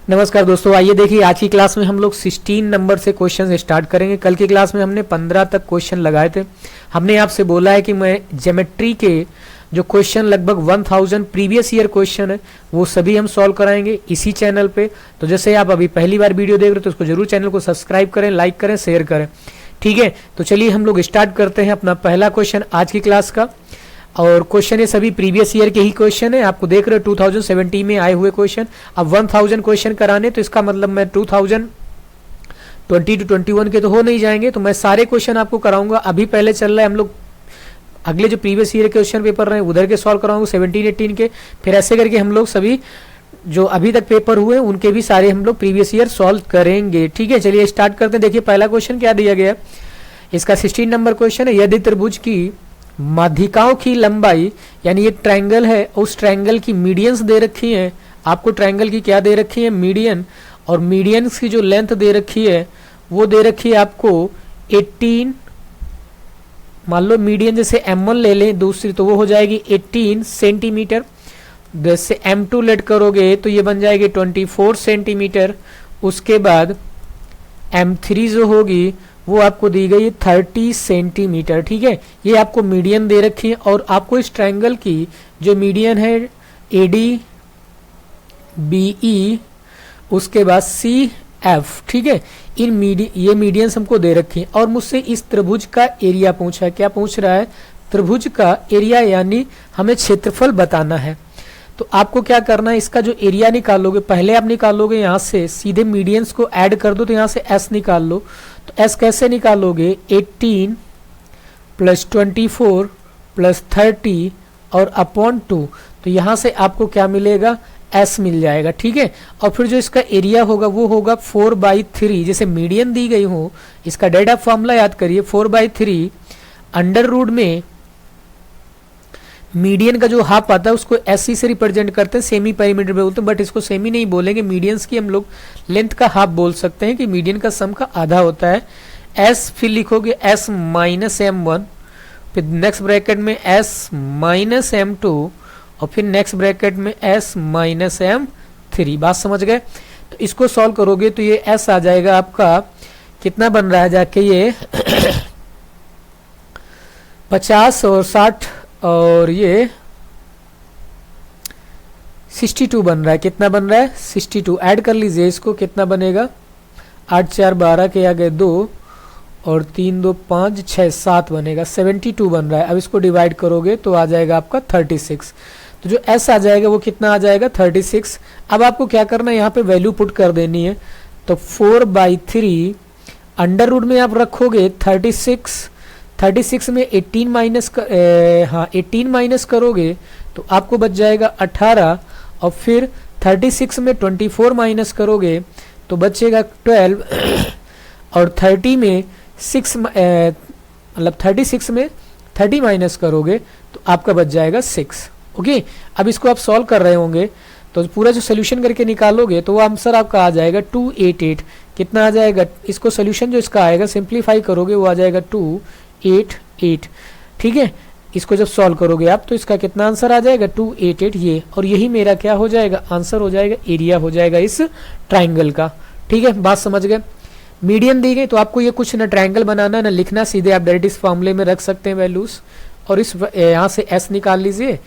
नमस्कार दोस्तों, आइए देखिए आज की क्लास में हम लोग 16 नंबर से क्वेश्चन स्टार्ट करेंगे। कल की क्लास में हमने 15 तक क्वेश्चन लगाए थे। हमने आपसे बोला है कि मैं ज्योमेट्री के जो क्वेश्चन लगभग 1000 प्रीवियस ईयर क्वेश्चन है वो सभी हम सॉल्व कराएंगे इसी चैनल पे। तो जैसे आप अभी पहली बार वीडियो देख रहे हो तो उसको जरूर चैनल को सब्सक्राइब करें, लाइक करें, शेयर करें। ठीक है, तो चलिए हम लोग स्टार्ट करते हैं अपना पहला क्वेश्चन आज की क्लास का। और क्वेश्चन ये सभी प्रीवियस ईयर के ही क्वेश्चन है। आपको देख रहे हो 2017 में आए हुए क्वेश्चन। अब 1000 क्वेश्चन कराने तो इसका मतलब मैं 2020 to 21 के तो हो नहीं जाएंगे, तो मैं सारे क्वेश्चन आपको कराऊंगा। अभी पहले चल रहा है हम लोग अगले जो प्रीवियस ईयर के क्वेश्चन पेपर रहे उधर के सॉल्व कराऊंगा 17-18 के। फिर ऐसे करके हम लोग सभी जो अभी तक पेपर हुए उनके भी सारे हम लोग प्रीवियस ईयर सॉल्व करेंगे। ठीक है, चलिए स्टार्ट करते हैं। देखिए पहला क्वेश्चन क्या दिया गया, इसका 16 नंबर क्वेश्चन है। यदि त्रिभुज की माध्यिकाओं की लंबाई यानी एक ट्रायंगल है, उस ट्रायंगल की मीडियंस दे रखी है। आपको ट्रायंगल की क्या दे रखी है, मीडियन। और मीडियंस की जो लेंथ दे रखी है वो दे रखी है आपको 18। मान लो मीडियन जैसे m1 ले लें दूसरी, तो वो हो जाएगी 18 सेंटीमीटर। जैसे m2 लेट करोगे तो ये बन जाएगी 24 सेंटीमीटर। उसके बाद m3 जो होगी वो आपको दी गई 30 सेंटीमीटर। ठीक है, ये आपको मीडियन दे रखी है। और आपको इस ट्रायंगल की जो मीडियन है AD BE उसके बाद CF, ठीक है, ये मीडियंस हमको दे रखी है। और मुझसे इस त्रिभुज का एरिया पूछा है। क्या पूछ रहा है, त्रिभुज का एरिया यानी हमें क्षेत्रफल बताना है। तो आपको क्या करना है, इसका जो एरिया निकालोगे पहले आप निकालोगे यहाँ से सीधे मीडियंस को ऐड कर दो, तो यहाँ से S निकाल लो। तो S कैसे निकालोगे, 18 + 24 + 30 और अपॉन 2। तो यहाँ से आपको क्या मिलेगा, S मिल जाएगा। ठीक है, और फिर जो इसका एरिया होगा वो होगा 4/3। जैसे मीडियन दी गई हो, इसका डेटा फॉर्मूला याद करिए, 4/3 अंडर रूट में मीडियन का जो हाफ आता है उसको SC से रिप्रेजेंट करते हैं, सेमी पेरीमीटर बोलते हैं। बट इसको सेमी नहीं बोलेंगे, मीडियंस की हम लोग लेंथ का हाफ बोल सकते हैं कि मीडियन का सम का आधा होता है। S फिर लिखोगे S - M1, फिर नेक्स्ट ब्रैकेट में S - M2 और फिर नेक्स्ट ब्रैकेट में S - M3। बात समझ गए। तो इसको सॉल्व करोगे तो ये S आ जाएगा आपका, कितना बन रहा है जाके ये 50 और 60 और ये 62 बन रहा है। कितना बन रहा है, 62। ऐड कर लीजिए इसको, कितना बनेगा, 8 4 12 के आगे 2 और 3 2 5 6 7 बनेगा, 72 बन रहा है। अब इसको डिवाइड करोगे तो आ जाएगा आपका 36। तो जो S आ जाएगा वो कितना आ जाएगा, 36। अब आपको क्या करना है, यहाँ पे वैल्यू पुट कर देनी है। तो 4/3 अंडर रूट में आप रखोगे 36 में 18 माइनस करोगे तो आपको बच जाएगा 18। और फिर 36 में 24 माइनस करोगे तो बचेगा 12। और 30 में 6 मतलब 36 में 30 माइनस करोगे तो आपका बच जाएगा 6। ओके, अब इसको आप सॉल्व कर रहे होंगे तो पूरा जो सोल्यूशन करके निकालोगे तो वो आंसर आपका आ जाएगा 288। कितना आ जाएगा, इसको सोल्यूशन जो इसका आएगा सिंप्लीफाई करोगे वो आ जाएगा 288। ठीक है, इसको जब सॉल्व करोगे आप तो इसका कितना आंसर आ जाएगा, 288 ये। और यही मेरा क्या हो जाएगा, आंसर हो जाएगा, एरिया हो जाएगा इस ट्राइंगल का। ठीक है, बात समझ गए। मीडियन दी गई तो आपको ये कुछ ना ट्राइंगल बनाना ना लिखना, सीधे आप डायरेक्ट इस फॉर्मूले में रख सकते हैं वैल्यूज। और इस यहाँ से S निकाल लीजिए,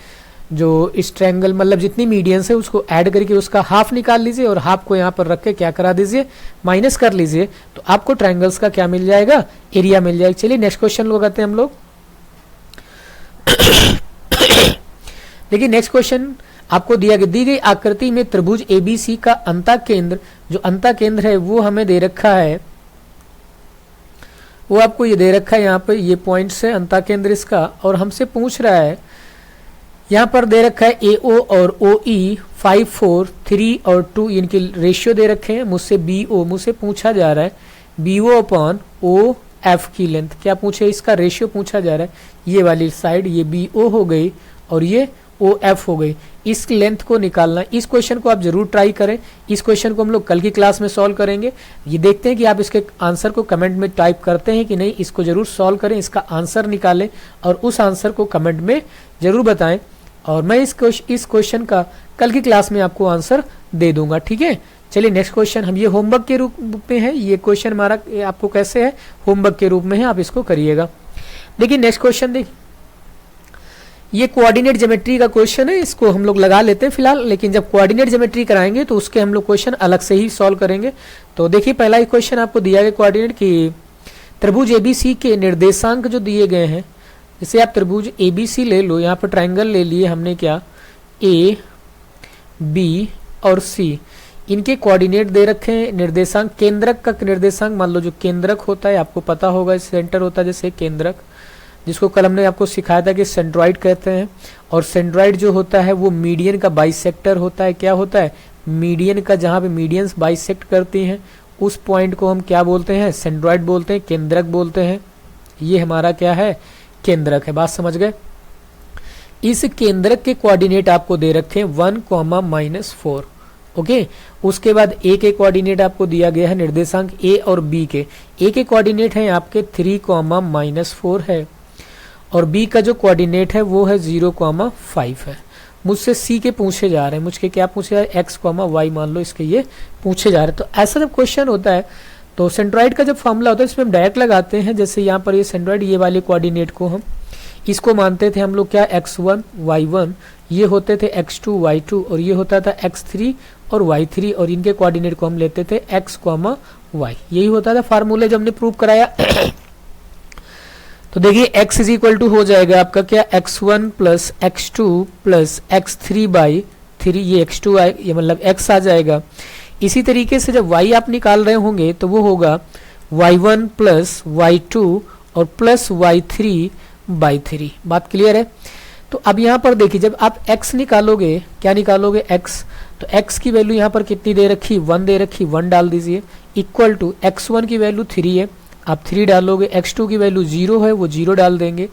जो इस ट्रायंगल मतलब जितनी मीडियंस है उसको ऐड करके उसका हाफ निकाल लीजिए और हाफ को यहाँ पर रख के क्या करा दीजिए, माइनस कर लीजिए। तो आपको ट्रायंगल्स का क्या मिल जाएगा, एरिया मिल जाएगा। चलिए नेक्स्ट क्वेश्चन लगाते हैं हम लोग। देखिए नेक्स्ट क्वेश्चन आपको दी गई आकृति में त्रिभुज ABC का अंतःकेंद्र, जो अंतःकेंद्र है वो हमें दे रखा है, वो आपको ये दे रखा है। यहाँ पे ये पॉइंट्स है अंतःकेंद्र इसका। और हमसे पूछ रहा है, यहाँ पर दे रखा है AO और OE 5 4 3 और 2 इनके रेशियो दे रखे हैं। मुझसे पूछा जा रहा है BO/OF की लेंथ। क्या पूछे, इसका रेशियो पूछा जा रहा है। ये वाली साइड ये BO हो गई और ये OF हो गई। इस लेंथ को निकालना, इस क्वेश्चन को आप जरूर ट्राई करें। इस क्वेश्चन को हम लोग कल की क्लास में सॉल्व करेंगे। ये देखते हैं कि आप इसके आंसर को कमेंट में टाइप करते हैं कि नहीं। इसको जरूर सॉल्व करें, इसका आंसर निकालें और उस आंसर को कमेंट में जरूर बताएं। और मैं इस क्वेश्चन का कल की क्लास में आपको आंसर दे दूंगा। ठीक है, चलिए नेक्स्ट क्वेश्चन, हम ये होमवर्क के रूप में है, ये क्वेश्चन हमारा आपको कैसे है, होमवर्क के रूप में है, आप इसको करिएगा। देखिए नेक्स्ट क्वेश्चन, देखिए ये कोऑर्डिनेट ज्योमेट्री का क्वेश्चन है, इसको हम लोग लगा लेते हैं फिलहाल, लेकिन जब कोऑर्डिनेट ज्योमेट्री कराएंगे तो उसके हम लोग क्वेश्चन अलग से ही सॉल्व करेंगे। तो देखिए पहला ही क्वेश्चन आपको दिया गया कोऑर्डिनेट की त्रिभुज एबीसी के निर्देशांक जो दिए गए हैं, जैसे आप त्रिभुज एबीसी ले लो, यहाँ पर ट्राइंगल ले लिए हमने, क्या ए बी और सी, इनके कोऑर्डिनेट दे रखे हैं, निर्देशांक, केंद्रक का निर्देशांक मान लो, जो केंद्रक होता है आपको पता होगा, सेंटर होता है जैसे केंद्रक, जिसको कल हमने आपको सिखाया था कि सेंट्रॉइड कहते हैं, और सेंट्रॉइड जो होता है वो मीडियन का बाइसेक्टर होता है। क्या होता है, मीडियन का, जहाँ पे मीडियंस बाइसेक्ट करती हैं उस पॉइंट को हम क्या बोलते हैं, सेंट्रॉइड बोलते हैं, केंद्रक बोलते हैं। ये हमारा क्या है, केंद्रक है, बात समझ गए। इस केंद्रक के कोऑर्डिनेट आपको दे रखे हैं 1, ओके। उसके बाद ए के कोऑर्डिनेट आपको दिया गया है, निर्देशांक ए और बी के, ए के कोऑर्डिनेट है आपके 3, है, और बी का जो कोऑर्डिनेट है वो है 0, है। मुझसे सी के पूछे जा रहे हैं, मुझके क्या पूछे जा रहे हैं, x, y मान लो इसके ये पूछे जा रहे हैं। तो ऐसा जब क्वेश्चन होता है तो सेंट्रॉइड का जब फॉर्मूला होता है इसमें हम डायरेक्ट लगाते हैं, जैसे यहाँ पर ये सेंट्रॉइड, ये वाले कोऑर्डिनेट को हम इसको मानते थे हम लोग क्या, x1, y1, ये होते थे x2, y2, और ये होता था x3 और y3, और इनके कोऑर्डिनेट को हम लेते थे x, y। यही होता था फार्मूला जो हमने प्रूव कराया। तो देखिए x इज इक्वल टू हो जाएगा आपका क्या, x1 plus x2 plus x3/3, ये x2 ये मतलब x आ जाएगा। इसी तरीके से जब y आप निकाल रहे होंगे तो वो होगा y1 प्लस y2 और प्लस y3/3। बात क्लियर है। तो अब यहाँ पर देखिए जब आप x निकालोगे, क्या निकालोगे, x, तो x की वैल्यू यहाँ पर कितनी दे रखी, 1 दे रखी, 1 डाल दीजिए, इक्वल टू x1 की वैल्यू 3 है, आप 3 डालोगे, x2 की वैल्यू 0 है, वो 0 डाल देंगे,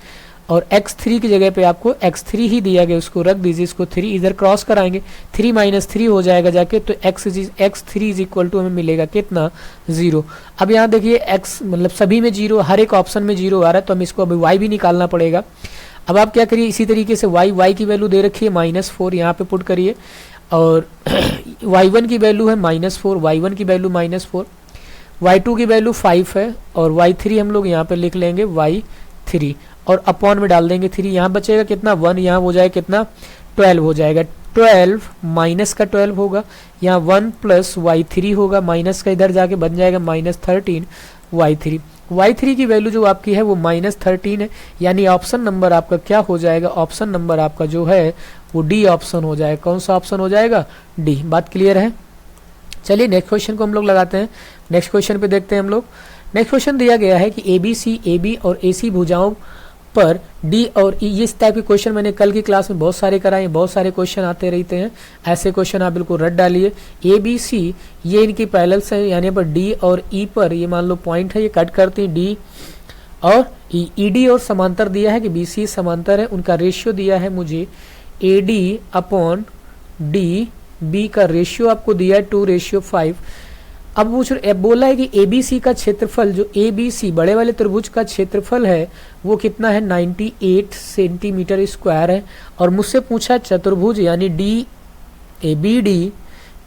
और x3 की जगह पे आपको x3 ही दिया गया, उसको रख दीजिए, इसको 3 इधर क्रॉस कराएंगे, 3 - 3 हो जाएगा जाके, तो x3 इज इक्वल टू हमें मिलेगा कितना, 0। अब यहाँ देखिए x मतलब सभी में 0, हर एक ऑप्शन में 0 आ रहा है, तो हम इसको अभी y भी निकालना पड़ेगा। अब आप क्या करिए, इसी तरीके से y की वैल्यू दे रखी है -4, यहाँ पे पुट करिए, और y1 की वैल्यू है -4, y1 की वैल्यू -4, y2 की वैल्यू 5 है, और y3 हम लोग यहाँ पे लिख लेंगे y3, और अपॉन में डाल देंगे 3, यहाँ बचेगा कितना, 1, यहाँ हो जाएगा कितना, 12 हो जाएगा, 12 माइनस का 12 होगा, यहाँ 1 प्लस y3 होगा, माइनस का इधर जाके बन जाएगा -13 y3। y3 की वैल्यू जो आपकी है वो -13 है, यानी ऑप्शन नंबर आपका क्या हो जाएगा, ऑप्शन नंबर आपका जो है वो डी ऑप्शन हो जाएगा। कौन सा ऑप्शन हो जाएगा, डी। बात क्लियर है। चलिए नेक्स्ट क्वेश्चन को हम लोग लगाते हैं। नेक्स्ट क्वेश्चन पे देखते हैं हम लोग। नेक्स्ट क्वेश्चन दिया गया है कि ABC, AB और AC भुजाओं पर D और E, इस टाइप के क्वेश्चन मैंने कल की क्लास में बहुत सारे कराए, बहुत सारे क्वेश्चन आते रहते हैं, ऐसे क्वेश्चन आप बिल्कुल रट डालिए। ABC ये इनकी पैरेलल्स है, यानी पर D और E पर ये मान लो पॉइंट है, ये कट करती है D और E। ED और समांतर दिया है कि BC समांतर है, उनका रेशियो दिया है मुझे AD/D, B का रेशियो आपको दिया है 2:5। अब बोला है कि ABC का क्षेत्रफल, जो ABC बड़े वाले त्रिभुज का क्षेत्रफल है वो कितना है, 98 सेंटीमीटर स्क्वायर है, और मुझसे पूछा चतुर्भुज यानी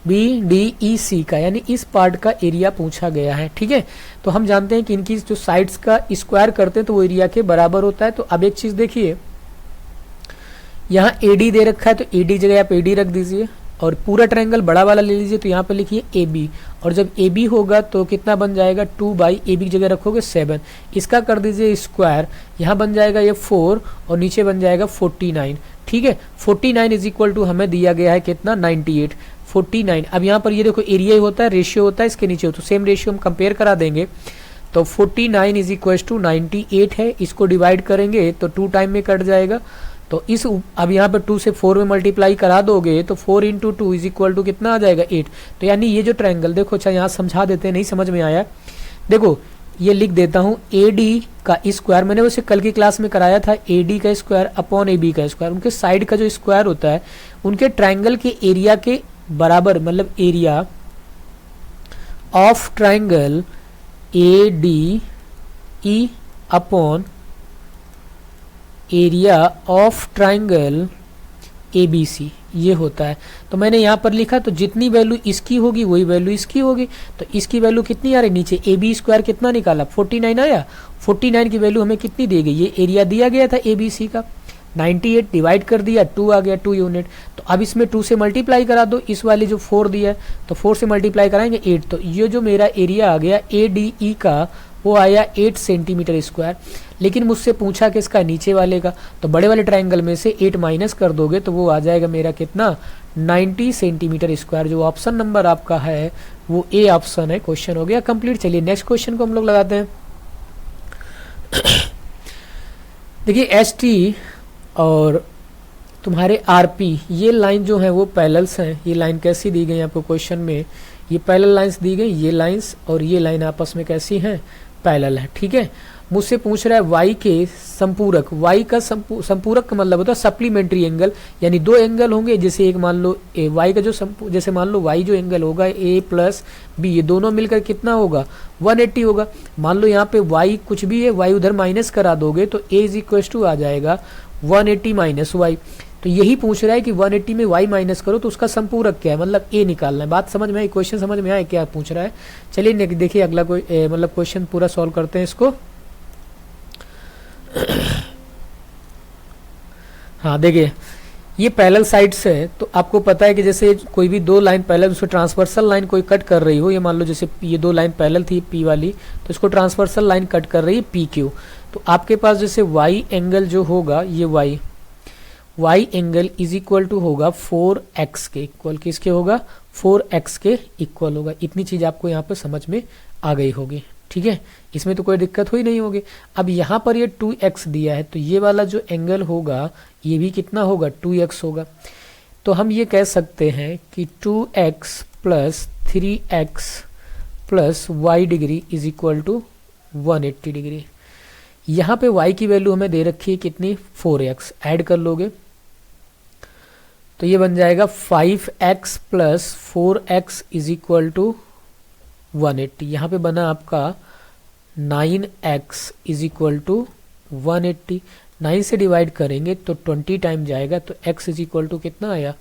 BDEC का, यानी इस पार्ट का एरिया पूछा गया है। ठीक है, तो हम जानते हैं कि इनकी जो साइड्स का स्क्वायर करते हैं तो वो एरिया के बराबर होता है। तो अब एक चीज देखिए, यहाँ AD दे रखा है, तो AD जगह आप AD रख दीजिए, और पूरा ट्रायंगल बड़ा वाला ले लीजिए, तो यहाँ पे लिखिए AB, और जब AB होगा तो कितना बन जाएगा, 2/AB की जगह रखोगे 7, इसका कर दीजिए स्क्वायर, यहाँ बन जाएगा ये 4 और नीचे बन जाएगा 49। ठीक है, 49 इज इक्वल टू हमें दिया गया है कितना, 98, 49। अब यहाँ पर ये देखो एरिया होता है, रेशियो होता है, इसके नीचे हो तो सेम रेशियो हम कंपेयर करा देंगे, तो 49 इज इक्वल टू 98 है, इसको डिवाइड करेंगे तो 2 टाइम में कट जाएगा, तो इस अब यहाँ पे 2 से 4 में मल्टीप्लाई करा दोगे तो 4 × 2 इज इक्वल टू कितना आ जाएगा, 8। तो यानी ये जो ट्रायंगल देखो, अच्छा यहाँ समझा देते हैं, नहीं समझ में आया, देखो ये लिख देता हूँ, AD का स्क्वायर, मैंने उसे कल की क्लास में कराया था, AD का स्क्वायर अपॉन AB का स्क्वायर, उनके साइड का जो स्क्वायर होता है उनके ट्रायंगल के एरिया के बराबर, मतलब area of triangle ADE upon area of triangle A B C, ये होता है। तो मैंने यहाँ पर लिखा, तो जितनी वैल्यू इसकी होगी वही वैल्यू इसकी होगी। तो इसकी वैल्यू कितनी आ रही नीचे, ए बी स्क्वायर कितना निकाला 49 आया, 49 की वैल्यू हमें कितनी दी गई, ये एरिया दिया गया था ए बी सी का, 98 डिवाइड कर दिया 2 आ गया 2 यूनिट। तो अब इसमें 2 से मल्टीप्लाई करा दो, इस वाली जो 4 दिया है तो 4 से मल्टीप्लाई कराएंगे 8। तो ये जो मेरा एरिया आ गया ए डी ई का वो आया 8 सेंटीमीटर स्क्वायर। लेकिन मुझसे पूछा कि इसका नीचे वाले का, तो बड़े वाले ट्राइंगल में से 8 माइनस कर दोगे तो वो आ जाएगा मेरा कितना 90 सेंटीमीटर स्क्वायर। जो ऑप्शन नंबर आपका है वो ए ऑप्शन है। क्वेश्चन हो गया कंप्लीट। चलिए नेक्स्ट क्वेश्चन को हम लोग लगाते हैं। देखिए एस टी और तुम्हारे आरपी, ये लाइन जो है वो पैरेलल्स हैं। ये लाइन कैसी दी गई आपको क्वेश्चन में, ये पैरेलल लाइंस दी गई, ये लाइंस और ये लाइन आपस में कैसी हैं, पैरेलल है। ठीक है, मुझसे पूछ रहा है वाई के संपूरक, वाई का संपूरक का मतलब होता है सप्लीमेंट्री एंगल, यानी दो एंगल होंगे। जैसे एक मान लो वाई का जो जैसे मान लो वाई जो एंगल होगा ए प्लस बी, ये दोनों मिलकर कितना होगा 180 होगा। मान लो यहाँ पे वाई कुछ भी है, वाई उधर माइनस करा दोगे तो ए इज इक्वल टू आ जाएगा 180 माइनस वाई। तो यही पूछ रहा है कि 180 में y माइनस करो तो उसका संपूरक क्या है, मतलब a निकालना है। बात समझ में आई, क्वेश्चन समझ में आया क्या पूछ रहा है। चलिए देखिए अगला कोई मतलब क्वेश्चन पूरा सॉल्व करते हैं इसको। हाँ देखिए ये पैरेलल साइड्स है, तो आपको पता है कि जैसे कोई भी दो लाइन पैरेलल, उसको ट्रांसवर्सल लाइन कोई कट कर रही हो, ये मान लो जैसे ये दो लाइन पैरेलल थी पी वाली, तो इसको ट्रांसवर्सल लाइन कट कर रही है पी क्यू। तो आपके पास जैसे वाई एंगल जो होगा, ये Y angle is equal to होगा 4x के इक्वल, किसके होगा 4x के इक्वल होगा। इतनी चीज आपको यहाँ पे समझ में आ गई होगी। ठीक है, इसमें तो कोई दिक्कत हुई नहीं होगी। अब यहाँ पर ये 2x दिया है, तो ये वाला जो एंगल होगा ये भी कितना होगा 2x होगा। तो हम ये कह सकते हैं कि 2x plus 3x plus y degree is equal to 180 degree. यहाँ पे y की वैल्यू हमें दे रखी है कितनी 4x, ऐड कर लोगे तो ये बन जाएगा 5x plus 4x is equal to 180। यहाँ पे बना आपका 9x इज इक्वल टू 180। 9 से डिवाइड करेंगे तो 20 टाइम जाएगा, तो x इज इक्वल टू कितना आया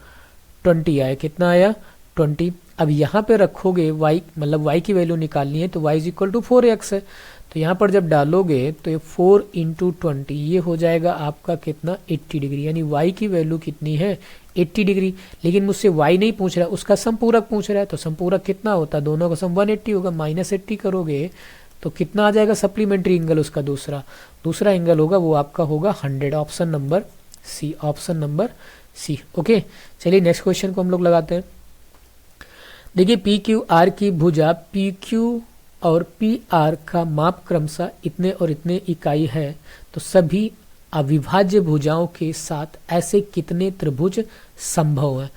20 आया, कितना आया 20। अब यहाँ पे रखोगे y, मतलब y की वैल्यू निकालनी है, तो y is equal to 4x है। तो यहाँ पर जब डालोगे तो ये 4 इंटू 20 ये हो जाएगा आपका कितना 80 डिग्री, यानी y की वैल्यू कितनी है 80 डिग्री। लेकिन मुझसे y नहीं पूछ रहा, उसका संपूरक पूछ रहा है। तो संपूरक कितना होता है, दोनों का सम 180 होगा, माइनस 80 करोगे तो कितना आ जाएगा सप्लीमेंट्री एंगल उसका दूसरा एंगल होगा, वो आपका होगा 100। Option number C, option number C. Okay चलिए नेक्स्ट क्वेश्चन को हम लोग लगाते हैं। देखिए पी क्यू आर की भुजा पी क्यू और पी आर का माप क्रमशः इतने और इतने इकाई है, तो सभी अविभाज्य भुजाओं के साथ ऐसे कितने त्रिभुज संभव हैं।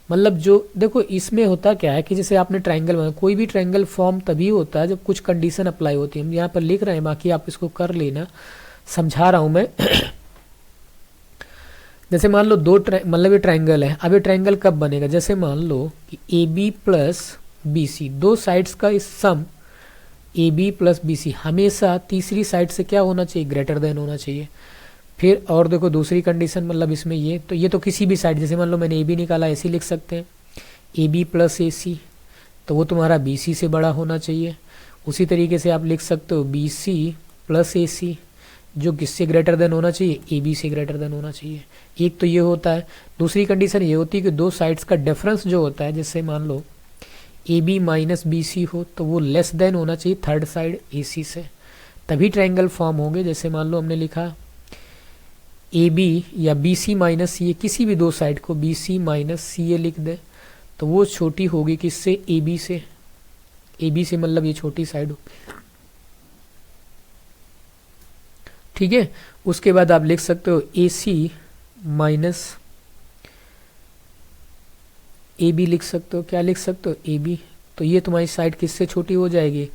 मतलब जो देखो इसमें होता क्या है कि जैसे आपने ट्रायंगल बनाया, कोई भी ट्रायंगल फॉर्म तभी होता है जब कुछ कंडीशन अप्लाई होती है। हम यहाँ पर लिख रहे हैं, बाकी आप इसको कर लेना, समझा रहा हूं मैं। जैसे मान लो मतलब ये ट्रायंगल है। अब ये ट्रायंगल कब बनेगा, जैसे मान लो कि A B plus B C, दो साइड्स का इस sum A B plus B C हमेशा तीसरी साइड से क्या होना चाहिए, ग्रेटर देन होना चाहिए। फिर और देखो दूसरी कंडीशन, मतलब इसमें ये तो किसी भी साइड, जैसे मान लो मैंने ए बी निकाला, ऐसे लिख सकते हैं ए बी प्लस ए सी, तो वो तुम्हारा बी सी से बड़ा होना चाहिए। उसी तरीके से आप लिख सकते हो बी सी प्लस ए सी, जो किससे ग्रेटर देन होना चाहिए, ए बी से ग्रेटर देन होना चाहिए। एक तो ये होता है। दूसरी कंडीशन ये होती है कि दो साइड्स का डिफरेंस जो होता है, जैसे मान लो A B minus B C हो, तो वो लेस देन होना चाहिए थर्ड साइड ए सी से, तभी ट्रायंगल फॉर्म होंगे। जैसे मान लो हमने लिखा ए बी या बी सी माइनस सी ए, किसी भी दो साइड को बी सी माइनस सी ए लिख दे, तो वो छोटी होगी किससे, ए बी से। ए बी से मतलब ये छोटी साइड होगी। ठीक है, उसके बाद आप लिख सकते हो ए सी माइनस ए बी लिख सकते हो। क्या लिख सकते हो, ए बी। तो ये तुम्हारी साइड किससे छोटी हो जाएगी,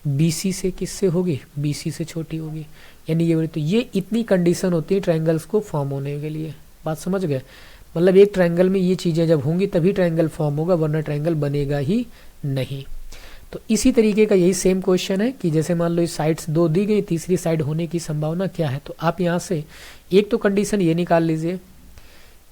बी सी से। किससे होगी, बी सी से छोटी होगी, यानी ये। तो ये इतनी कंडीशन होती है ट्रायंगल्स को फॉर्म होने के लिए। बात समझ गए, मतलब एक ट्रायंगल में ये चीजें जब होंगी तभी ट्रायंगल फॉर्म होगा, वरना ट्रायंगल बनेगा ही नहीं। तो इसी तरीके का यही सेम क्वेश्चन है कि जैसे मान लो इस साइड्स दो दी गई, तीसरी साइड होने की संभावना क्या है। तो आप यहाँ से एक तो कंडीशन ये निकाल लीजिए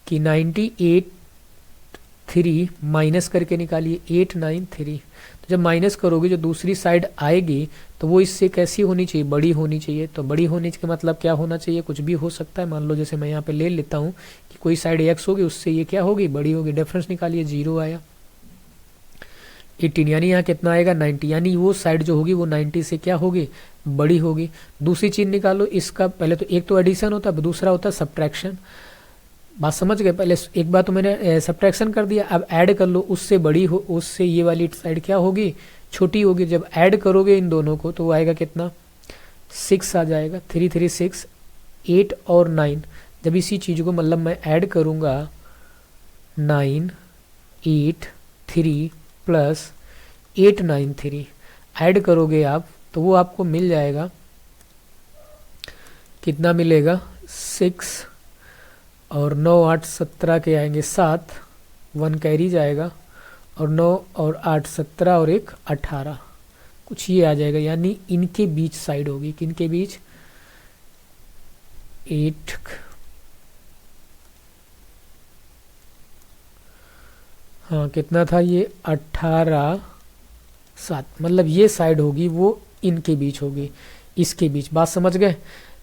कि 98.3 माइनस करके निकालिए 893। तो जब माइनस करोगे जो दूसरी साइड आएगी तो वो इससे कैसी होनी चाहिए, बड़ी होनी चाहिए। तो बड़ी होने का मतलब क्या होना चाहिए, कुछ भी हो सकता है। मान लो जैसे मैं यहाँ पे ले लेता हूँ कि कोई साइड x होगी, उससे ये क्या होगी, बड़ी होगी। डिफरेंस निकालिए, 0 आया। 18 यानी यहाँ कितना आएगा, 90, यानी वो साइड जो होगी वो 90 से क्या होगी, बड़ी होगी। दूसरी चीज निकालो इसका, पहले तो एक तो एडिशन होता है, दूसरा होता है सब्ट्रैक्शन। बात समझ गए, पहले एक बार तो मैंने सब्ट्रैक्शन कर दिया, अब ऐड कर लो, उससे बड़ी हो, उससे ये वाली साइड क्या होगी, छोटी होगी। जब ऐड करोगे इन दोनों को तो वो आएगा कितना, 6 आ जाएगा। 3 3 6, 8 और 9। जब इसी चीज को मतलब मैं ऐड करूंगा 9 8 3 प्लस 893 ऐड करोगे आप तो वो आपको मिल जाएगा, कितना मिलेगा, 6 और 9 8 17 के आएंगे 7, 1 कैरी जाएगा, और 9 और 8 17 और 1 18, कुछ ये आ जाएगा। यानी इनके बीच साइड होगी, किनके बीच, 8 हाँ कितना था ये, 18 7, मतलब ये साइड होगी वो इनके बीच होगी, इसके बीच। बात समझ गए।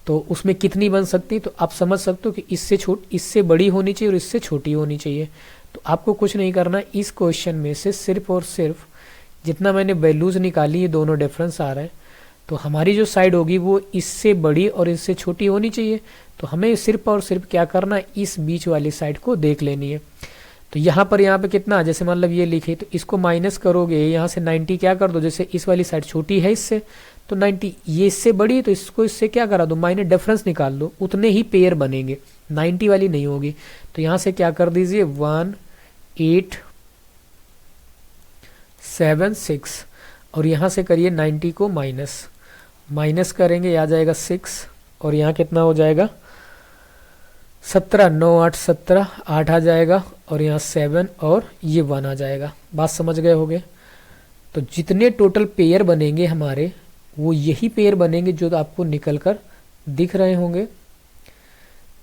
तो उसमें कितनी बन सकती, तो आप समझ सकते हो कि इससे बड़ी होनी चाहिए और इससे छोटी होनी चाहिए। तो आपको कुछ नहीं करना, इस क्वेश्चन में से सिर्फ और सिर्फ जितना मैंने वैल्यूज निकाली ये दोनों डिफरेंस आ रहे हैं, तो हमारी जो साइड होगी वो इससे बड़ी और इससे छोटी होनी चाहिए। तो हमें सिर्फ और सिर्फ क्या करना, इस बीच वाली साइड को देख लेनी है। तो यहाँ पे कितना, जैसे मतलब ये लिखे तो इसको माइनस करोगे, यहाँ से 90 क्या कर दो, जैसे इस वाली साइड छोटी है इससे तो 90, ये इससे बड़ी है तो इसको इससे क्या करा दो, माइनस डिफरेंस निकाल दो, उतने ही पेयर बनेंगे, 90 वाली नहीं होगी। तो यहाँ से क्या कर दीजिए, 1 8 7 6 और यहाँ से करिए 90 को माइनस करेंगे, आ जाएगा 6 और यहाँ कितना हो जाएगा, 17, 9 8 17, 8 आ जाएगा और यहाँ 7 और ये 1 आ जाएगा। बात समझ गए होगे। तो जितने टोटल पेयर बनेंगे हमारे वो यही पेयर बनेंगे जो आपको निकल कर दिख रहे होंगे।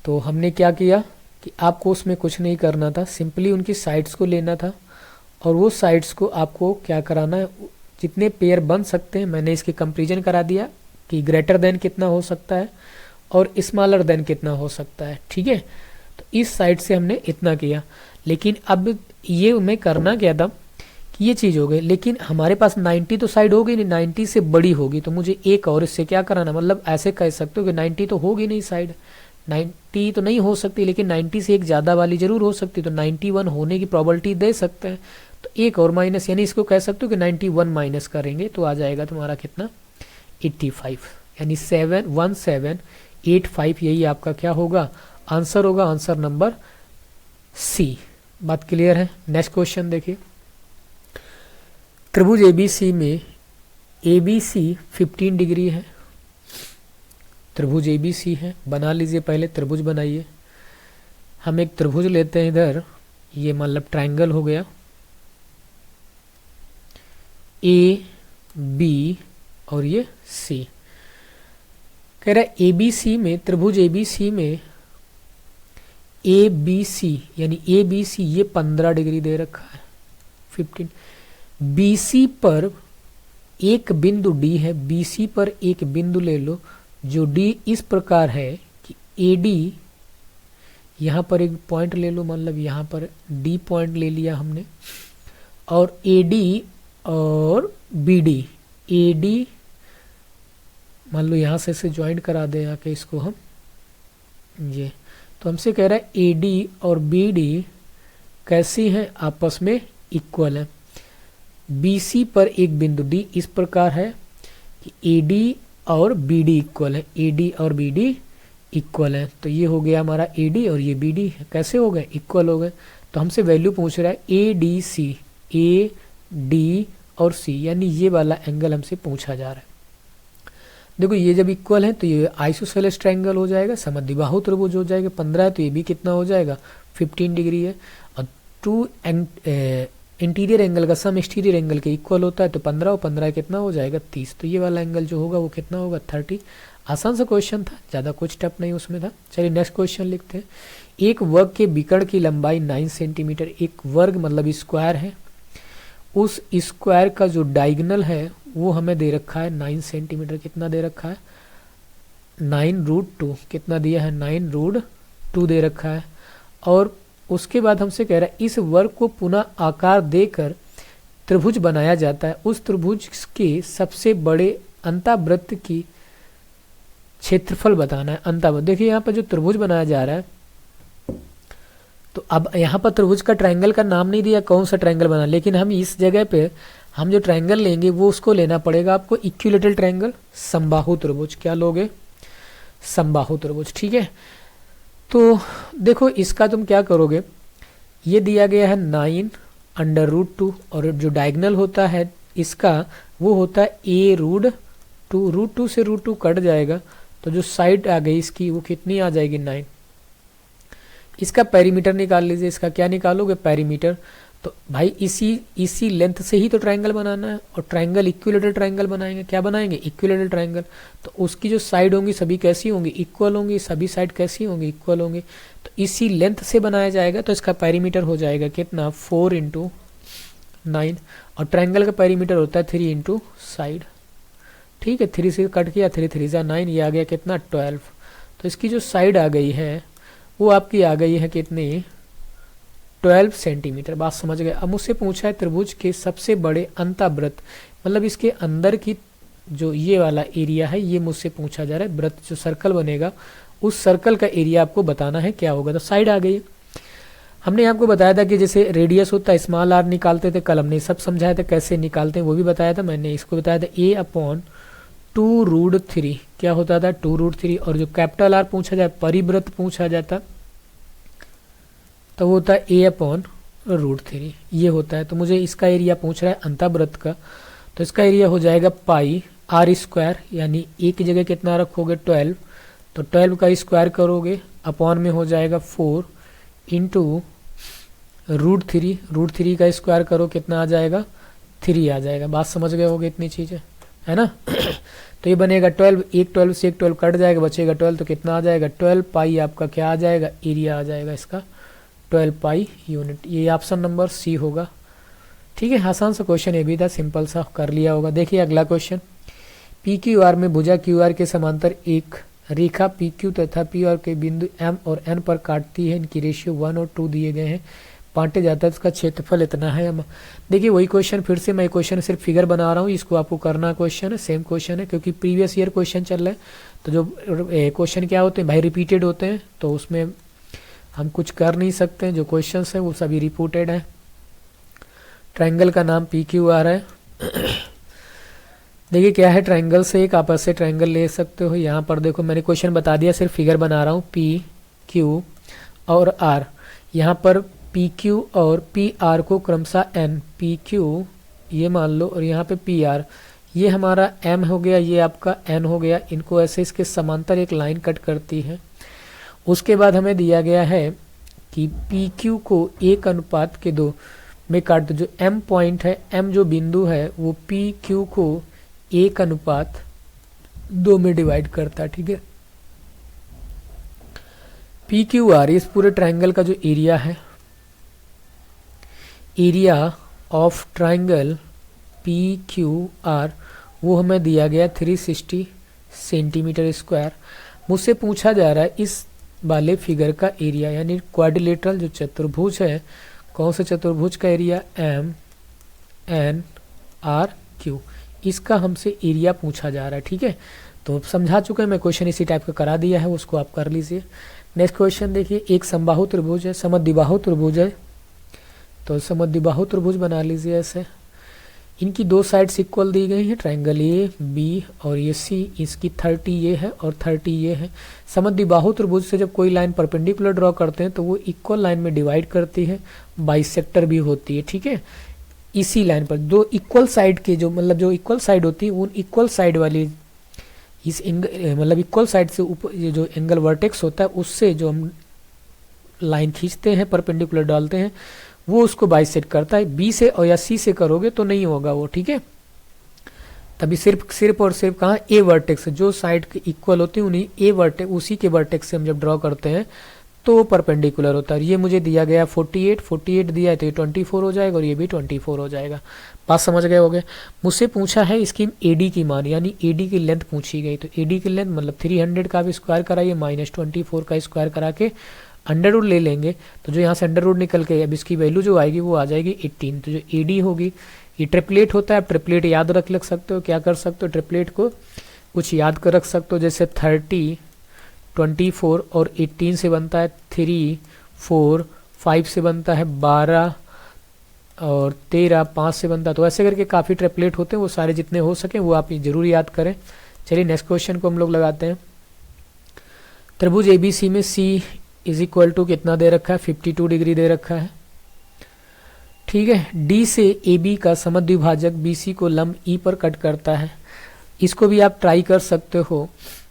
तो हमने क्या किया कि आपको उसमें कुछ नहीं करना था, सिंपली उनकी साइड्स को लेना था और वो साइड्स को आपको क्या कराना है, जितने पेयर बन सकते हैं मैंने इसकी कंपेरिजन करा दिया कि ग्रेटर देन कितना हो सकता है और स्मॉलर देन कितना हो सकता है। ठीक है, तो इस साइड से हमने इतना किया। लेकिन अब ये मैं करना क्या था कि ये चीज़ हो गई, लेकिन हमारे पास 90 तो साइड होगी नहीं, 90 से बड़ी होगी, तो मुझे एक और इससे क्या कराना, मतलब ऐसे कह सकते हो कि 90 तो होगी नहीं साइड, 90 तो नहीं हो सकती, लेकिन 90 से एक ज़्यादा वाली जरूर हो सकती, तो 91 होने की प्रॉबिलिटी दे सकते हैं। तो एक और माइनस, यानी इसको कह सकते हो कि 91 माइनस करेंगे तो आ जाएगा तुम्हारा कितना, 85, यानी 1785, यही आपका क्या होगा, आंसर होगा, आंसर नंबर सी। बात क्लियर है। नेक्स्ट क्वेश्चन देखिए, त्रिभुज एबीसी में एबीसी 15 डिग्री है, त्रिभुज एबीसी है, बना लीजिए, पहले त्रिभुज बनाइए। हम एक त्रिभुज लेते हैं इधर, ये मतलब ट्रायंगल हो गया, ए बी और ये सी। कह रहा है एबीसी में, त्रिभुज एबीसी में ए बी सी, यानी ए बी सी ये 15 डिग्री दे रखा है, 15। बीसी पर एक बिंदु डी है, बीसी पर एक बिंदु ले लो जो डी इस प्रकार है कि एडी, यहाँ पर एक पॉइंट ले लो, मतलब यहाँ पर डी पॉइंट ले लिया हमने, और एडी और बीडी, एडी मान लो यहाँ से ज्वाइंट करा दें आके इसको हम, ये तो हमसे कह रहा है एडी और बीडी कैसी हैं, आपस में इक्वल है। बीसी पर एक बिंदु डी इस प्रकार है कि एडी और बीडी इक्वल है, एडी और बीडी इक्वल है। तो ये हो गया हमारा एडी और ये बीडी कैसे हो गए, इक्वल हो गए। तो हमसे वैल्यू पूछ रहा है A D C, A D और सी, यानी ये वाला एंगल हमसे पूछा जा रहा है। देखो ये जब इक्वल है तो ये आइसोसेलेस ट्रायंगल हो जाएगा, समद्विबाहु त्रिभुज हो जाएगा। 15 है तो ये भी कितना हो जाएगा, 15 डिग्री है। और टू इंटीरियर एंगल का सम एक्सटीरियर एंगल के इक्वल होता है, तो 15 और 15 कितना हो जाएगा, 30। तो ये वाला एंगल जो होगा वो कितना होगा, 30। आसान सा क्वेश्चन था, ज़्यादा कुछ टफ नहीं उसमें था। चलिए नेक्स्ट क्वेश्चन लिखते हैं। एक वर्ग के विकर्ण की लंबाई 9 सेंटीमीटर, एक वर्ग मतलब स्क्वायर है, उस स्क्वायर का जो डायगोनल है वो हमें दे रखा है 9 सेंटीमीटर। कितना दे रखा है? 9√2। कितना दिया है? 9√2 दे रखा है। और उसके बाद हमसे कह रहा है इस वर्ग को पुनः आकार देकर त्रिभुज बनाया जाता है, उस त्रिभुज के सबसे बड़े अंतःवृत्त की क्षेत्रफल बताना है। अंतःवृत्त देखिए यहाँ पर जो त्रिभुज बनाया जा रहा है, तो अब यहाँ पर त्रिभुज का ट्रायंगल का नाम नहीं दिया कौन सा ट्रायंगल बना, लेकिन हम इस जगह पे हम जो ट्रायंगल लेंगे वो उसको लेना पड़ेगा आपको इक्विलेटरल ट्रायंगल, समबाहु त्रिभुज। क्या लोगे? समबाहु त्रिभुज। ठीक है, तो देखो इसका तुम क्या करोगे, ये दिया गया है 9√2 और जो डायगोनल होता है इसका वो होता है a√2। √2 से √2 कट जाएगा, तो जो साइड आ गई इसकी वो कितनी आ जाएगी? 9। इसका पेरीमीटर निकाल लीजिए। इसका क्या निकालोगे? पेरीमीटर। तो भाई इसी लेंथ से ही तो ट्रायंगल बनाना है, और ट्रायंगल इक्विलेटरल ट्रायंगल बनाएंगे। क्या बनाएंगे? Equilateral triangle. तो उसकी जो साइड होंगी सभी कैसी होंगी? इक्वल होंगी। सभी साइड कैसी होंगी? इक्वल होंगी। तो इसी लेंथ से बनाया जाएगा, तो इसका पेरीमीटर हो जाएगा कितना? 4 × 9। और ट्रायंगल का पेरीमीटर होता है 3 × साइड। ठीक है, 3 से कट किया, 3 3 × 9, ये आ गया कितना? 12। तो इसकी जो साइड आ गई है वो आपकी आ गई है कितनी? 12 सेंटीमीटर। बात समझ गए? अब मुझसे पूछा है त्रिभुज के सबसे बड़े अंतःवृत्त, मतलब इसके अंदर की जो ये वाला एरिया है ये मुझसे पूछा जा रहा है। वृत्त जो सर्कल बनेगा उस सर्कल का एरिया आपको बताना है क्या होगा। तो साइड आ गई। हमने आपको बताया था कि जैसे रेडियस होता है स्मॉल r निकालते थे, कल हमने सब समझाया था कैसे निकालते हैं वो भी बताया था मैंने। इसको बताया था a/2√3। क्या होता था? 2√3। और जो कैपिटल R पूछा जाए, परिवृत्त पूछा जाता, तो वो होता है a/√3। ये होता है। तो मुझे इसका एरिया पूछ रहा है अंतःवृत्त का, तो इसका एरिया हो जाएगा πr², यानी एक की जगह कितना रखोगे? 12। तो 12 का स्क्वायर करोगे, अपॉन में हो जाएगा 4 × √3। √3 का स्क्वायर करो, कितना आ जाएगा? 3 आ जाएगा। बात समझ गए होगे इतनी चीज़ें, है ना? तो ये बनेगा 12, एक 12 से एक 12 कट जाएगा, बचेगा 12। तो कितना आ जाएगा? 12 पाई आपका क्या आ जाएगा? एरिया आ जाएगा इसका 12 पाई यूनिट। ये ऑप्शन नंबर सी होगा। ठीक है, आसान सा क्वेश्चन ये भी था, सिंपल सा, कर लिया होगा। देखिए अगला क्वेश्चन, पी क्यू आर में भुजा क्यू आर के समांतर एक रेखा पी क्यू तथा पी आर के बिंदु एम और एन पर काटती है। इनकी रेशियो 1 और 2 दिए गए हैं, बांटे जाता है, इसका क्षेत्रफल इतना है। देखिए वही क्वेश्चन, फिर से मैं क्वेश्चन सिर्फ फिगर बना रहा हूँ, इसको आपको करना क्वेश्चन है, सेम क्वेश्चन है, क्योंकि प्रीवियस ईयर क्वेश्चन चल रहा है। तो जो क्वेश्चन क्या होते हैं भाई, रिपीटेड होते हैं, तो उसमें हम कुछ कर नहीं सकते। जो क्वेश्चन है वो सभी रिपीटेड है। ट्रायंगल का नाम पी क्यू आर है। देखिए क्या है, ट्रायंगल से एक आपस से ट्रायंगल ले सकते हो। यहाँ पर देखो मैंने क्वेश्चन बता दिया, सिर्फ फिगर बना रहा हूँ। पी क्यू और आर, यहाँ पर पी क्यू और पी आर को क्रमशः एन, पी क्यू ये मान लो, और यहाँ पे पी आर, ये हमारा एम हो गया, ये आपका एन हो गया। इनको ऐसे इसके समांतर एक लाइन कट करती है। उसके बाद हमें दिया गया है कि पी क्यू को 1:2 में काट दो। जो एम पॉइंट है, एम जो बिंदु है, वो पी क्यू को 1:2 में डिवाइड करता है। ठीक है, पी क्यू आर इस पूरे ट्रायंगल का जो एरिया है, area of triangle P Q R, वो हमें दिया गया 360 सेंटीमीटर स्क्वायर। मुझसे पूछा जा रहा है इस वाले फिगर का एरिया, यानी क्वाड्रिलेटरल जो चतुर्भुज है, कौन से चतुर्भुज का area? M N R Q, इसका हमसे एरिया पूछा जा रहा है। ठीक है, तो समझा चुके हैं मैं, क्वेश्चन इसी टाइप का करा दिया है, उसको आप कर लीजिए। नेक्स्ट क्वेश्चन देखिए, एक समबाहु त्रिभुज है, समद्विबाहु त्रिभुज है, तो समद्विबाहु त्रिभुज बना लीजिए ऐसे। इनकी दो साइड्स इक्वल दी गई हैं, ट्रायंगल ए बी और ये सी, इसकी 30 ये है और 30 ये है। समद्विबाहु त्रिभुज से जब कोई लाइन परपेंडिकुलर ड्रॉ करते हैं तो वो इक्वल लाइन में डिवाइड करती है, बाइसेक्टर भी होती है। ठीक है, इसी लाइन पर दो इक्वल साइड के जो मतलब जो इक्वल साइड होती है, उन इक्वल साइड वाली इस मतलब इक्वल साइड से ऊपर ये जो एंगल वर्टेक्स होता है उससे जो हम लाइन खींचते हैं, परपेंडिकुलर डालते हैं, वो उसको बाइसेक्ट करता है। बी से और या सी से करोगे तो नहीं होगा वो। ठीक है, तभी सिर्फ और सिर्फ कहाँ, ए वर्टेक्स, जो साइड के इक्वल होती है उन्हीं ए वर्टेक्स, उसी के वर्टेक्स से हम जब ड्रॉ करते हैं तो वो परपेंडिकुलर होता है। ये मुझे दिया गया 48 दिया है तो ये 24 हो जाएगा और ये भी 24 हो जाएगा। बात समझ गए होगे। मुझसे पूछा है इसकी एडी की मान, यानी एडी की लेंथ पूछी गई, तो एडी की लेंथ मतलब 300 का भी स्क्वायर कराइए माइनस 24 का स्क्वायर करा के अंडर रूट ले लेंगे, तो जो यहाँ से अंडर रूट निकल के अब इसकी वैल्यू जो आएगी वो आ जाएगी 18। तो जो एडी होगी, ये ट्रिपलेट होता है, ट्रिपलेट याद रख सकते हो, क्या कर सकते हो, ट्रिपलेट को कुछ याद कर रख सकते हो, जैसे 30 24 और 18 से बनता है 3 4 5 से बनता है 12 और 13 5 से बनता है, तो ऐसे करके काफ़ी ट्रिपलेट होते हैं, वो सारे जितने हो सके वो आप जरूर याद करें। चलिए नेक्स्ट क्वेश्चन को हम लोग लगाते हैं। त्रिभुज एबीसी में सी इज इक्वल टू कितना दे रखा है, 52 डिग्री दे रखा है, ठीक है। डी से ए बी का समद्विभाजक बी सी को लंब ई पर कट करता है। इसको भी आप ट्राई कर सकते हो,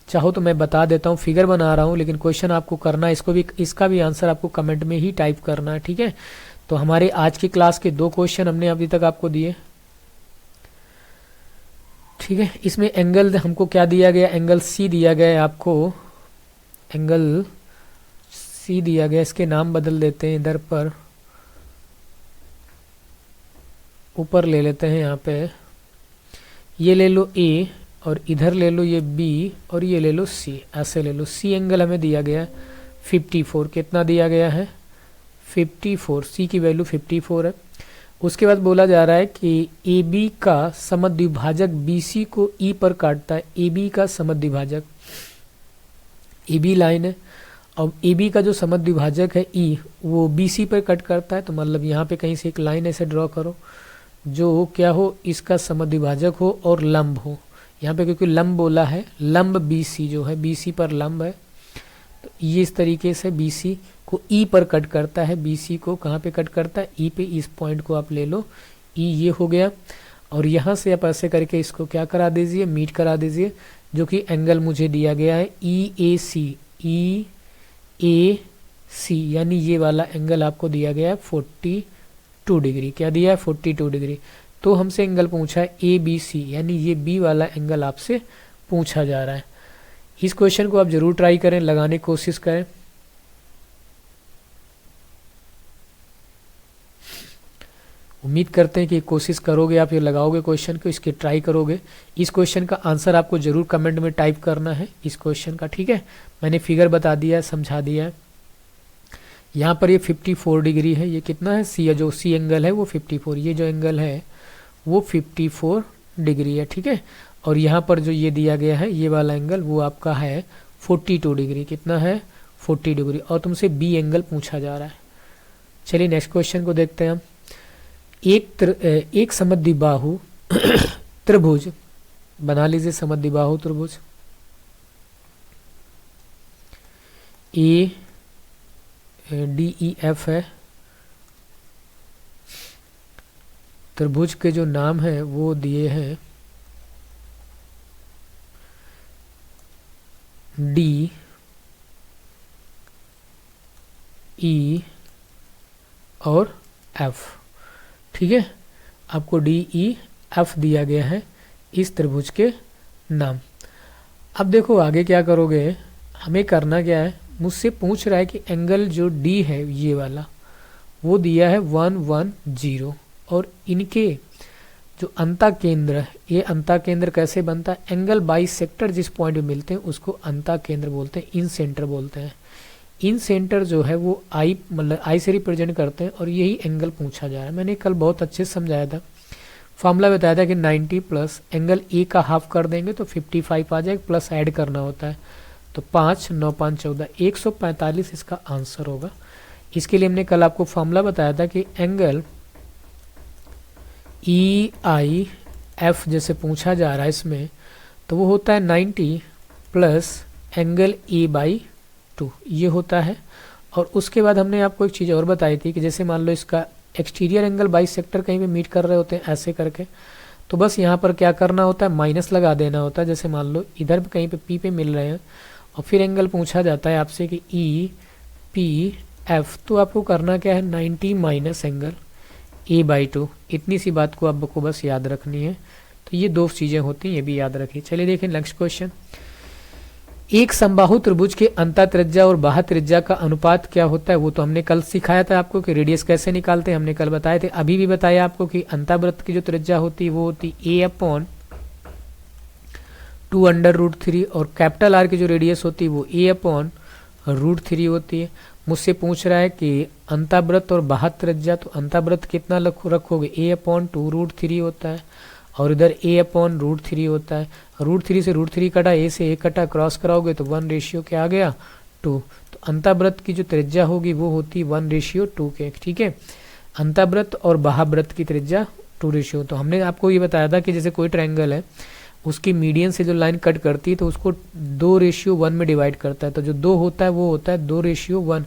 चाहो तो मैं बता देता हूँ, फिगर बना रहा हूँ, लेकिन क्वेश्चन आपको करना है, इसका भी आंसर आपको कमेंट में ही टाइप करना है, ठीक है। तो हमारे आज की क्लास के 2 क्वेश्चन हमने अभी तक आपको दिए, ठीक है। इसमें एंगल हमको क्या दिया गया, एंगल सी दिया गया है आपको, एंगल सी दिया गया, इसके नाम बदल देते हैं, इधर पर ऊपर ले लेते हैं, यहाँ पे ये ले लो ए और इधर ले लो ये बी और ये ले लो सी, ऐसे ले लो। सी एंगल हमें दिया गया 54, कितना दिया गया है 54, सी की वैल्यू 54 है। उसके बाद बोला जा रहा है कि ए बी का समद्विभाजक बी सी को ई पर काटता है। ए बी का समद्विभाजक, ए बी लाइन है, अब ए बी का जो समद्विभाजक है ई वो बी सी पर कट करता है, तो मतलब यहाँ पे कहीं से एक लाइन ऐसे ड्रॉ करो जो क्या हो, इसका समद्विभाजक हो और लंब हो। यहाँ पे क्योंकि लंब बोला है, लंब बी सी जो है बी सी पर लंब है, तो ये इस तरीके से बी सी को ई पर कट करता है। बी सी को कहाँ पे कट करता है, ई पे। इस पॉइंट को आप ले लो, ई ये हो गया, और यहाँ से आप ऐसे करके इसको क्या करा दीजिए, मीट करा दीजिए, जो कि एंगल मुझे दिया गया है ई ए सी, ई ए सी, यानी ये वाला एंगल आपको दिया गया है 42 डिग्री। क्या दिया है 42 डिग्री। तो हमसे एंगल पूछा है ए बी सी, यानी ये बी वाला एंगल आपसे पूछा जा रहा है। इस क्वेश्चन को आप जरूर ट्राई करें, लगाने की कोशिश करें। उम्मीद करते हैं कि कोशिश करोगे, आप ये लगाओगे क्वेश्चन को, इसके ट्राई करोगे। इस क्वेश्चन का आंसर आपको जरूर कमेंट में टाइप करना है, इस क्वेश्चन का, ठीक है। मैंने फिगर बता दिया है, समझा दिया है। यहाँ पर ये 54 डिग्री है, ये कितना है सी, जो सी एंगल है वो 54, ये जो एंगल है वो 54 डिग्री है, ठीक है। और यहाँ पर जो ये दिया गया है ये वाला एंगल वो आपका है 42 डिग्री, कितना है 40 डिग्री, और तुमसे बी एंगल पूछा जा रहा है। चलिए नेक्स्ट क्वेश्चन को देखते हैं हम। एक समद्विबाहु त्रिभुज बना लीजिए, समद्विबाहु त्रिभुज ए डी ई एफ है। त्रिभुज के जो नाम है वो दिए हैं डी ई और एफ, ठीक है। आपको डी ई एफ दिया गया है इस त्रिभुज के नाम। अब देखो आगे क्या करोगे, हमें करना क्या है, मुझसे पूछ रहा है कि एंगल जो डी है ये वाला वो दिया है 110, और इनके जो अंता केंद्र है, ये अंता केंद्र कैसे बनता है, एंगल बाइसेक्टर जिस पॉइंट में मिलते हैं उसको अंता केंद्र बोलते हैं, इन सेंटर बोलते हैं। इन सेंटर जो है वो आई, मतलब आई से रिप्रेजेंट करते हैं, और यही एंगल पूछा जा रहा है। मैंने कल बहुत अच्छे से समझाया था, फॉर्मूला बताया था कि 90 प्लस एंगल ए का हाफ कर देंगे तो 55 आ जाएगा, प्लस ऐड करना होता है, तो 5 9 5 14 145 इसका आंसर होगा। इसके लिए हमने कल आपको फॉर्मूला बताया था कि एंगल ई आई एफ जैसे पूछा जा रहा है इसमें, तो वो होता है 90 प्लस एंगल ए बाई 2, ये होता है। और उसके बाद हमने आपको एक चीज़ और बताई थी कि जैसे मान लो इसका एक्सटीरियर एंगल बाइसेक्टर कहीं पे मीट कर रहे होते हैं ऐसे करके, तो बस यहाँ पर क्या करना होता है, माइनस लगा देना होता है। जैसे मान लो इधर भी कहीं पे पी पे मिल रहे हैं, और फिर एंगल पूछा जाता है आपसे कि ई पी एफ, तो आपको करना क्या है, 90 माइनस एंगल ए बाई 2, इतनी सी बात को आपको बस याद रखनी है। तो ये 2 चीज़ें होती हैं, ये भी याद रखिए। चलिए देखें नेक्स्ट क्वेश्चन। एक समबाहु त्रिभुज के अंतः त्रिज्या और बाह्य त्रिज्या का अनुपात क्या होता है, वो तो हमने कल सिखाया था आपको कि रेडियस कैसे निकालते हैं, हमने कल बताए थे। अभी भी बताया आपको कि अंतःवृत्त की जो त्रिज्या होती है वो होती a/2√3 और कैपिटल आर की जो रेडियस होती है वो a/√3 होती है। मुझसे पूछ रहा है कि अंतःवृत्त और बाह्य त्रिज्या, तो अंतःवृत्त कितना रखोगे, a/2√3 होता है और इधर a/√3 होता है। √3 से √3 कटा, a से a कटा, क्रॉस कराओगे तो 1 क्या आ गया, 2। तो अंतःवृत्त की जो त्रिज्या होगी वो होती 1:2 के, ठीक है। अंतःवृत्त और बाह्यवृत्त की त्रिज्या 2:। तो हमने आपको ये बताया था कि जैसे कोई ट्रायंगल है, उसकी मीडियन से जो लाइन कट करती है तो उसको 2:1 में डिवाइड करता है। तो जो 2 होता है वो होता है 2:1।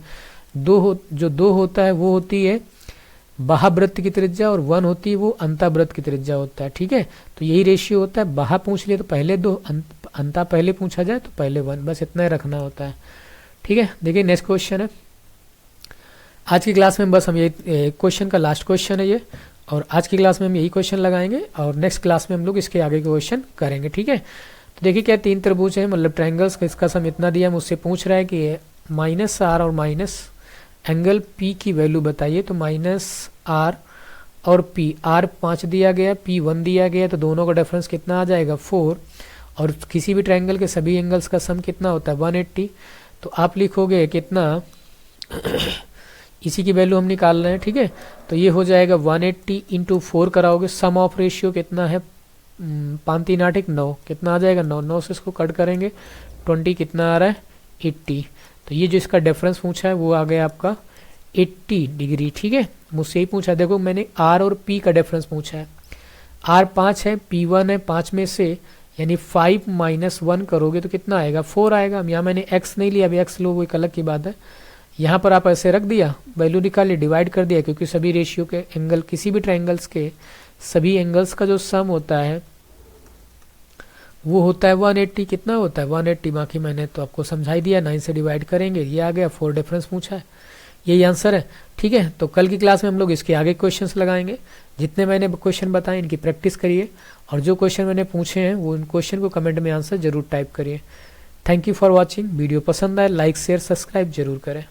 जो 2 होता है वो होती है बाह्यवृत्त की त्रिज्या और 1 होती है वो अंतःवृत्त की त्रिज्या होता है, ठीक है। तो यही रेशियो होता है। बाह्य पूछ लिया तो पहले 2, अंतः पहले पूछा जाए तो पहले 1, बस इतना ही रखना होता है, ठीक है। देखिए नेक्स्ट क्वेश्चन है आज की क्लास में, बस हम ये क्वेश्चन का लास्ट क्वेश्चन है ये, और आज की क्लास में हम यही क्वेश्चन लगाएंगे और नेक्स्ट क्लास में हम लोग इसके आगे के क्वेश्चन करेंगे, ठीक है। तो देखिए क्या 3 त्रिभुज है, मतलब ट्रायंगल्स का इसका सम इतना दिया, मुझसे पूछ रहा है कि -r और माइनस एंगल P की वैल्यू बताइए। तो -r और P, r 5 दिया गया, P 1 दिया गया, तो दोनों का डिफरेंस कितना आ जाएगा 4। और किसी भी ट्रायंगल के सभी एंगल्स का सम कितना होता है 180। तो आप लिखोगे कितना इसी की वैल्यू हम निकाल रहे हैं, ठीक है। तो ये हो जाएगा 180 × 4 कराओगे, सम ऑफ रेशियो कितना है 5 3 8 1 9, कितना आ जाएगा 9। 9 से इसको कट करेंगे 20, कितना आ रहा है 80। तो ये जो इसका डिफरेंस पूछा है वो आ गया आपका 80 डिग्री, ठीक है। मुझसे ही पूछा, देखो मैंने r और p का डिफरेंस पूछा है। r 5 है, p 1 है, 5 में से यानी 5 - 1 करोगे तो कितना आएगा 4 आएगा। यहाँ मैंने x नहीं लिया, अभी x लो वो एक अलग की बात है। यहाँ पर आप ऐसे रख दिया, वैल्यू निकाली, डिवाइड कर दिया, क्योंकि सभी रेशियो के एंगल, किसी भी ट्रायंगल्स के सभी एंगल्स का जो सम होता है वो होता है 180। कितना होता है 180, बाकी मैंने तो आपको समझाई दिया, 9 से डिवाइड करेंगे, ये आ गया 4 डिफरेंस पूछा है, यही आंसर है, ठीक है। तो कल की क्लास में हम लोग इसके आगे क्वेश्चंस लगाएंगे। जितने मैंने क्वेश्चन बताए इनकी प्रैक्टिस करिए, और जो क्वेश्चन मैंने पूछे हैं वो इन क्वेश्चन को कमेंट में आंसर जरूर टाइप करिए। Thank you for watching. Video पसंद आए लाइक शेयर सब्सक्राइब जरूर करें।